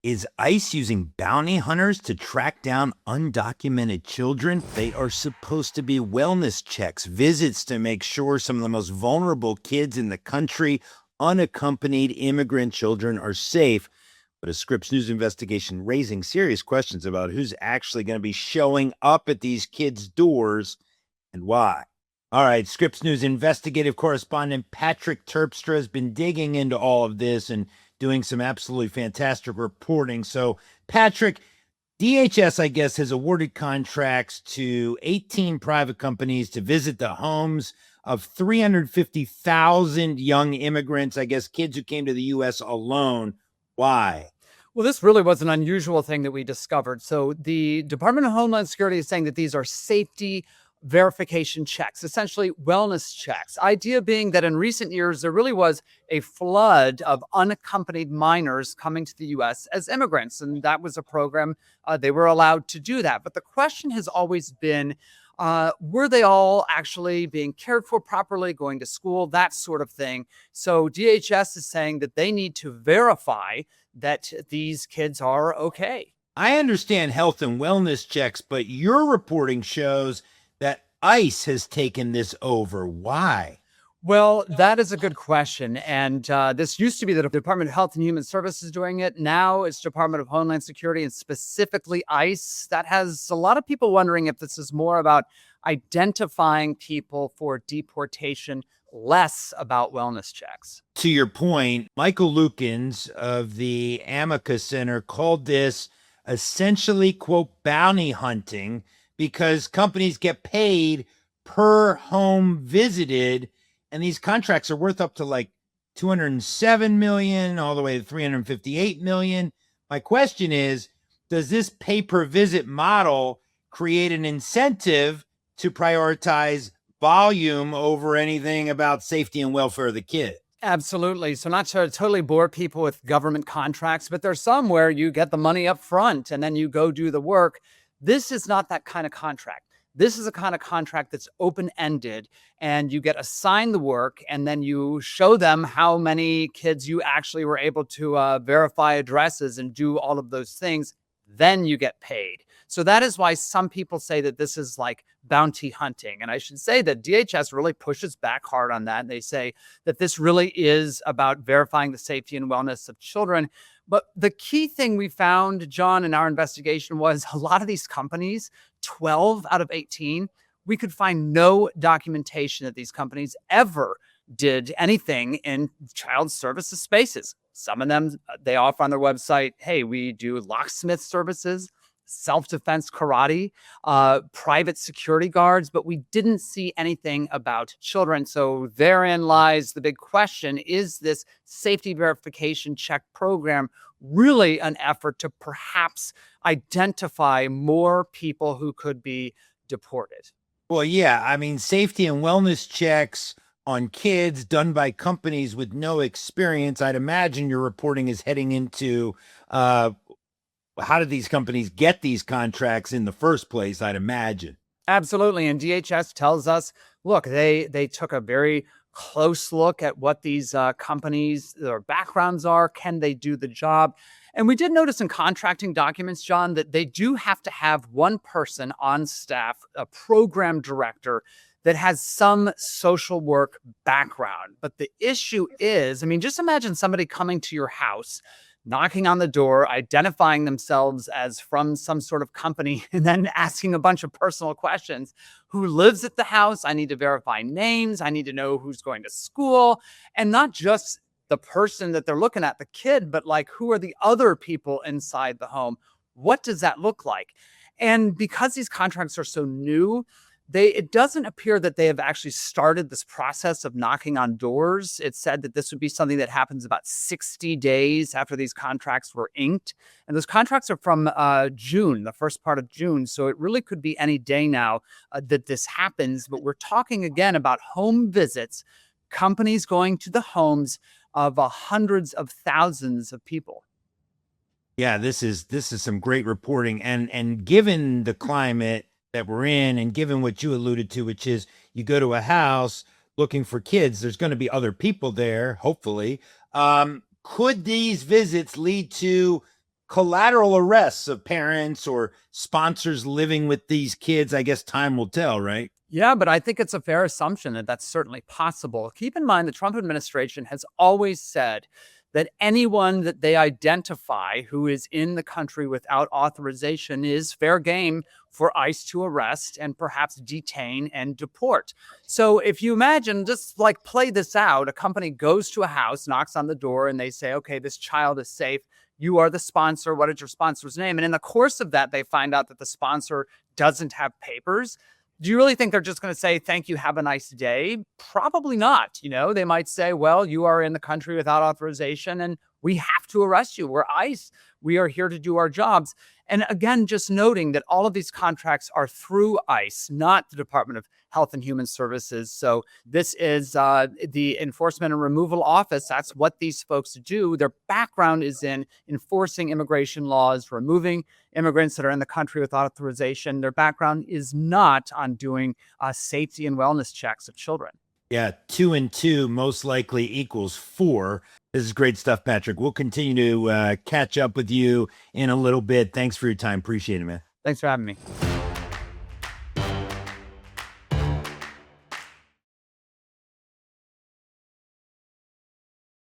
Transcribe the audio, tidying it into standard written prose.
Is ICE using bounty hunters to track down undocumented children? They are supposed to be wellness checks, visits to make sure some of the most vulnerable kids in the country, unaccompanied immigrant children, are safe. But a Scripps News investigation raising serious questions about who's actually going to be showing up at these kids' doors and why. All right, Scripps News investigative correspondent Patrick Terpstra has been digging into all of this and doing some absolutely fantastic reporting. So, Patrick, DHS, I guess, has awarded contracts to 18 private companies to visit the homes of 350,000 young immigrants, I guess, kids who came to the U.S. alone. Why? Well, this really was an unusual thing that we discovered. So the Department of Homeland Security is saying that these are safety verification checks, essentially wellness checks. Idea being that in recent years, there really was a flood of unaccompanied minors coming to the U.S. as immigrants. And that was a program they were allowed to do that. But the question has always been, were they all actually being cared for properly, going to school, that sort of thing? So DHS is saying that they need to verify that these kids are okay. I understand health and wellness checks, but your reporting shows that ICE has taken this over. Why? Well, that is a good question. And this used to be the Department of Health and Human Services doing it. Now it's Department of Homeland Security and specifically ICE. That has a lot of people wondering if this is more about identifying people for deportation, less about wellness checks. To your point, Michael Lukens of the Amicus Center called this essentially, quote, bounty hunting because companies get paid per home visited. And these contracts are worth up to like 207 million all the way to 358 million. My question is, does this pay per visit model create an incentive to prioritize volume over anything about safety and welfare of the kid? Absolutely. So not to totally bore people with government contracts, but there's some where you get the money up front and then you go do the work. This is not that kind of contract. This is a kind of contract that's open-ended and you get assigned the work and then you show them how many kids you actually were able to verify addresses and do all of those things. Then you get paid. So that is why some people say that this is like bounty hunting. And I should say that DHS really pushes back hard on that. They say that this really is about verifying the safety and wellness of children. But the key thing we found, John, in our investigation was a lot of these companies, 12 out of 18, we could find no documentation that these companies ever did anything in child services spaces. Some of them, they offer on their website, hey, we do locksmith services, self-defense karate, private security guards, but we didn't see anything about children. So therein lies the big question. Is this safety verification check program really an effort to perhaps identify more people who could be deported? Well, yeah. I mean, safety and wellness checks on kids done by companies with no experience. I'd imagine your reporting is heading into how did these companies get these contracts in the first place, I'd imagine. Absolutely. And DHS tells us, look, they took a very close look at what these companies, their backgrounds are. Can they do the job? And we did notice in contracting documents, John, that they do have to have one person on staff, a program director, that has some social work background. But the issue is, I mean, just imagine somebody coming to your house, knocking on the door, identifying themselves as from some sort of company, and then asking a bunch of personal questions. Who lives at the house? I need to verify names. I need to know who's going to school. And not just the person that they're looking at, the kid, but like, who are the other people inside the home? What does that look like? And because these contracts are so new, it doesn't appear that they have actually started this process of knocking on doors. It said that this would be something that happens about 60 days after these contracts were inked. And those contracts are from June, the first part of June. So it really could be any day now that this happens. But we're talking again about home visits, companies going to the homes of hundreds of thousands of people. Yeah, this is some great reporting. And given the climate that we're in, and given what you alluded to, which is you go to a house looking for kids, there's going to be other people there, hopefully. Could these visits lead to collateral arrests of parents or sponsors living with these kids? I guess time will tell, right? Yeah, but I think it's a fair assumption that that's certainly possible. Keep in mind the Trump administration has always said that anyone that they identify who is in the country without authorization is fair game for ICE to arrest and perhaps detain and deport. So if you imagine, just like play this out, a company goes to a house, knocks on the door, and they say, okay, this child is safe. You are the sponsor. What is your sponsor's name? And in the course of that, they find out that the sponsor doesn't have papers. Do you really think they're just going to say, thank you, have a nice day? Probably not. They might say, well, you are in the country without authorization and we have to arrest you. We're ICE. We are here to do our jobs. And again, just noting that all of these contracts are through ICE, not the Department of Health and Human Services. So this is the Enforcement and Removal Office. That's what these folks do. Their background is in enforcing immigration laws, removing immigrants that are in the country without authorization. Their background is not on doing safety and wellness checks of children. Yeah, 2 and 2 most likely equals 4. This is great stuff, Patrick. We'll continue to catch up with you in a little bit. Thanks for your time. Appreciate it, man. Thanks for having me.